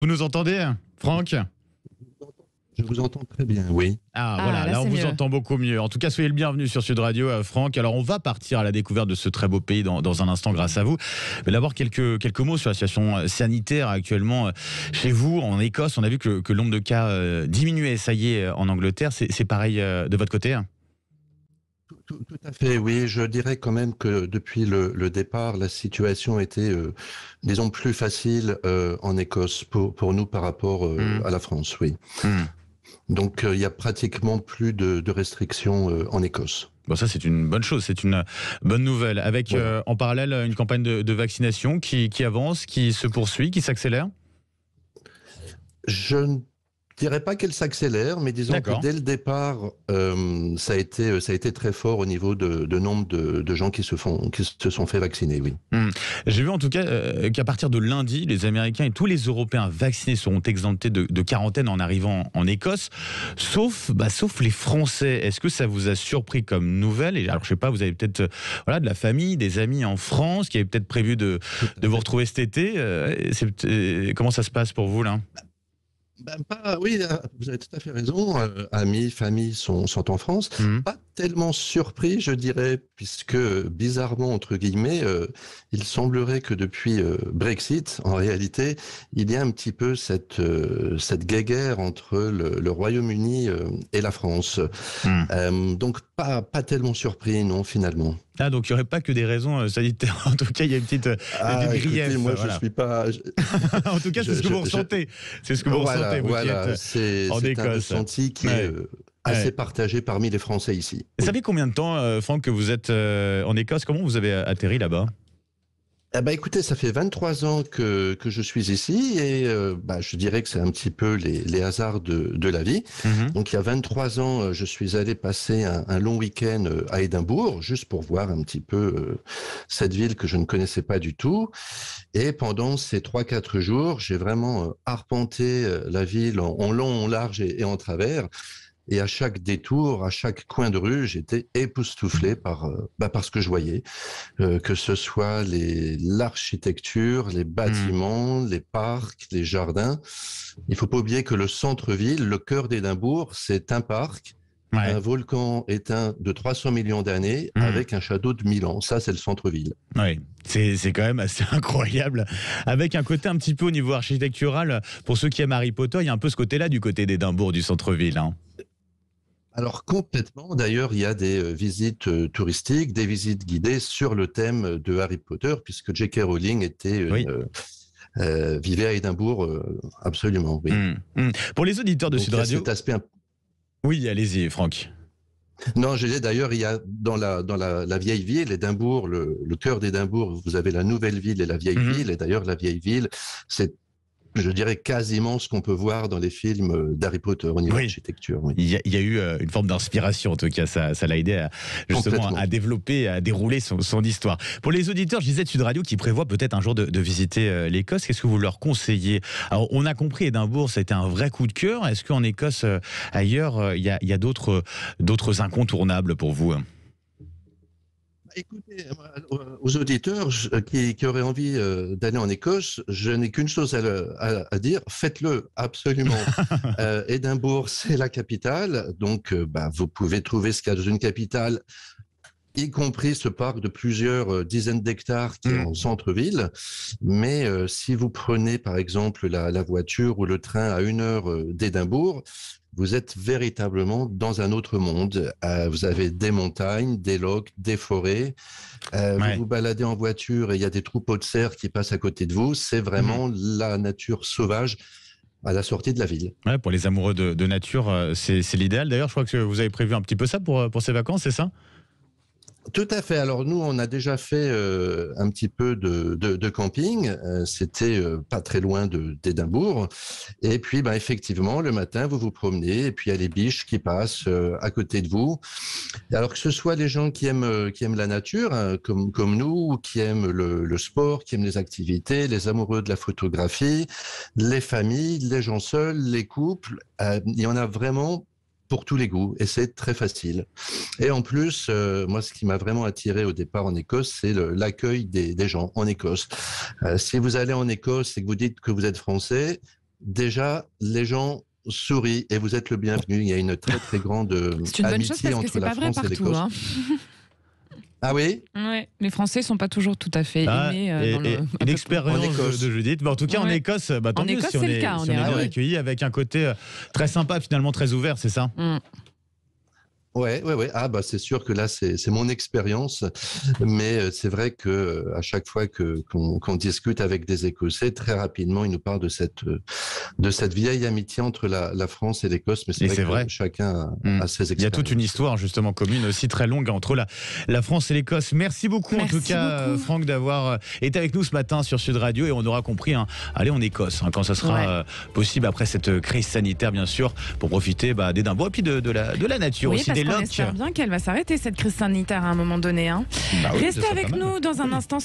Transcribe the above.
Vous nous entendez, Franck? Je vous entends très bien, oui. Voilà, là on c'est vous mieux. entend beaucoup mieux. En tout cas, soyez le bienvenu sur Sud Radio, Franck. Alors on va partir à la découverte de ce très beau pays dans un instant grâce à vous. Mais d'abord quelques mots sur la situation sanitaire actuellement chez vous, en Écosse. On a vu que le nombre de cas diminuait, ça y est, en Angleterre. C'est pareil de votre côté? Tout à fait, oui. Je dirais quand même que depuis le départ, la situation était, disons, plus facile en Écosse pour nous par rapport à la France, oui. Hmm. Donc, il y a pratiquement plus de restrictions en Écosse. Bon, ça c'est une bonne chose, c'est une bonne nouvelle. Avec Voilà. en parallèle une campagne de vaccination qui avance, qui se poursuit, qui s'accélère. Je ne dirais pas qu'elle s'accélère, mais disons que D'accord. dès le départ, ça a été très fort au niveau de nombre de gens qui se sont fait vacciner, oui. J'ai vu en tout cas qu'à partir de lundi, les Américains et tous les Européens vaccinés seront exemptés de quarantaine en arrivant en Écosse, sauf les Français. Est-ce que ça vous a surpris comme nouvelle? Et alors je sais pas, vous avez peut-être de la famille, des amis en France qui avaient peut-être prévu de vous retrouver cet été. Comment ça se passe pour vous là? Oui, vous avez tout à fait raison. Amis, famille sont en France. Mhm. Pas tellement surpris, je dirais, puisque bizarrement, entre guillemets, il semblerait que depuis Brexit, en réalité, il y a un petit peu cette guéguerre entre le Royaume-Uni et la France. Donc, pas tellement surpris, non, finalement. Ah, donc il n'y aurait pas que des raisons sanitaires. En tout cas, il y a une petite des griefs. Écoutez, moi, Voilà. je suis pas... En tout cas, c'est ce que vous ressentez. C'est ce que vous ressentez, vous qui êtes c'est en un Écosse. ressenti qui Ouais. est assez Ouais. partagé parmi les Français ici. Ça Oui. fait combien de temps, Franck, que vous êtes en Écosse? Comment vous avez atterri là-bas? Écoutez, ça fait 23 ans que je suis ici et je dirais que c'est un petit peu les hasards de la vie. Mhm. Donc il y a 23 ans, je suis allé passer un long week-end à Édimbourg, juste pour voir un petit peu cette ville que je ne connaissais pas du tout. Et pendant ces 3-4 jours, j'ai vraiment arpenté la ville en long, en large et en travers. Et à chaque détour, à chaque coin de rue, j'étais époustouflé par ce que je voyais, que ce soit l'architecture, les bâtiments, les parcs, les jardins. Il faut pas oublier que le centre-ville, le cœur d'Édimbourg, c'est un parc, Ouais. un volcan éteint de 300 millions d'années avec un château de 1000 ans. Ça, c'est le centre-ville. Ouais. C'est quand même assez incroyable. Avec un côté un petit peu au niveau architectural, pour ceux qui aiment Harry Potter, il y a un peu ce côté-là du côté d'Édimbourg, du centre-ville. Hein. Alors complètement, d'ailleurs, il y a des visites touristiques, des visites guidées sur le thème de Harry Potter, puisque J.K. Rowling Oui. vivait à Édimbourg, absolument, oui. Pour les auditeurs de Donc, Sud il y a Radio. cet aspect Oui, allez-y, Franck. Non, je disais d'ailleurs, il y a dans la vieille ville, Édimbourg, le cœur d'Édimbourg, vous avez la nouvelle ville et la vieille ville, et d'ailleurs la vieille ville, c'est, je dirais, quasiment ce qu'on peut voir dans les films d'Harry Potter au niveau architecture. Oui. Il y a eu une forme d'inspiration, en tout cas, ça l'a aidé justement à développer, à dérouler son histoire. Pour les auditeurs, je disais de Sud Radio qui prévoient peut-être un jour de visiter l'Écosse, qu'est-ce que vous leur conseillez? Alors, on a compris, Édimbourg, ça a été un vrai coup de cœur. Est-ce qu'en Écosse, ailleurs, il y a d'autres incontournables pour vous? Écoutez, aux auditeurs qui auraient envie d'aller en Écosse, je n'ai qu'une chose à dire, faites-le absolument. Édimbourg, c'est la capitale, donc vous pouvez trouver ce qu'il y a dans une capitale, y compris ce parc de plusieurs dizaines d'hectares qui est en centre-ville. Mais si vous prenez par exemple la voiture ou le train à 1 heure d'Édimbourg, vous êtes véritablement dans un autre monde. Vous avez des montagnes, des lochs, des forêts. Vous vous baladez en voiture et il y a des troupeaux de cerfs qui passent à côté de vous. C'est vraiment la nature sauvage à la sortie de la ville. Ouais, pour les amoureux de nature, c'est l'idéal. D'ailleurs, je crois que vous avez prévu un petit peu ça pour ces vacances, c'est ça? Tout à fait. Alors nous, on a déjà fait un petit peu de camping. C'était pas très loin d'Édimbourg. Et puis, effectivement, le matin, vous vous promenez et puis il y a les biches qui passent à côté de vous. Et alors que ce soit les gens qui aiment la nature, hein, comme nous, ou qui aiment le sport, qui aiment les activités, les amoureux de la photographie, les familles, les gens seuls, les couples, il y en a vraiment pour tous les goûts, et c'est très facile. Et en plus, moi, ce qui m'a vraiment attiré au départ en Écosse, c'est l'accueil des gens en Écosse. Si vous allez en Écosse et que vous dites que vous êtes français, déjà, les gens sourient et vous êtes le bienvenu. Il y a une très très grande C'est une bonne chose amitié parce que entre c'est la pas vrai France et partout. l'Écosse. Hein. Ah oui? Ouais, les Français sont pas toujours tout à fait aimés. Une expérience de Judith. En tout cas, en Écosse, tant en mieux Écosse, si on c'est est, le cas. si on est bien accueilli avec un côté très sympa, finalement très ouvert, c'est ça? Ouais. Ah bah c'est sûr que là c'est mon expérience, mais c'est vrai que à chaque fois qu'on discute avec des Écossais, très rapidement ils nous parlent de cette vieille amitié entre la France et l'Écosse. Mais c'est vrai que chacun a ses expériences. Il y a toute une histoire justement commune aussi très longue entre la France et l'Écosse. Merci beaucoup en tout cas Franck d'avoir été avec nous ce matin sur Sud Radio, et on aura compris aller en Écosse quand ça sera possible après cette crise sanitaire bien sûr, pour profiter d'Édimbourg et puis de la nature aussi. On espère bien qu'elle va s'arrêter cette crise sanitaire à un moment donné. Restez avec nous dans un instant.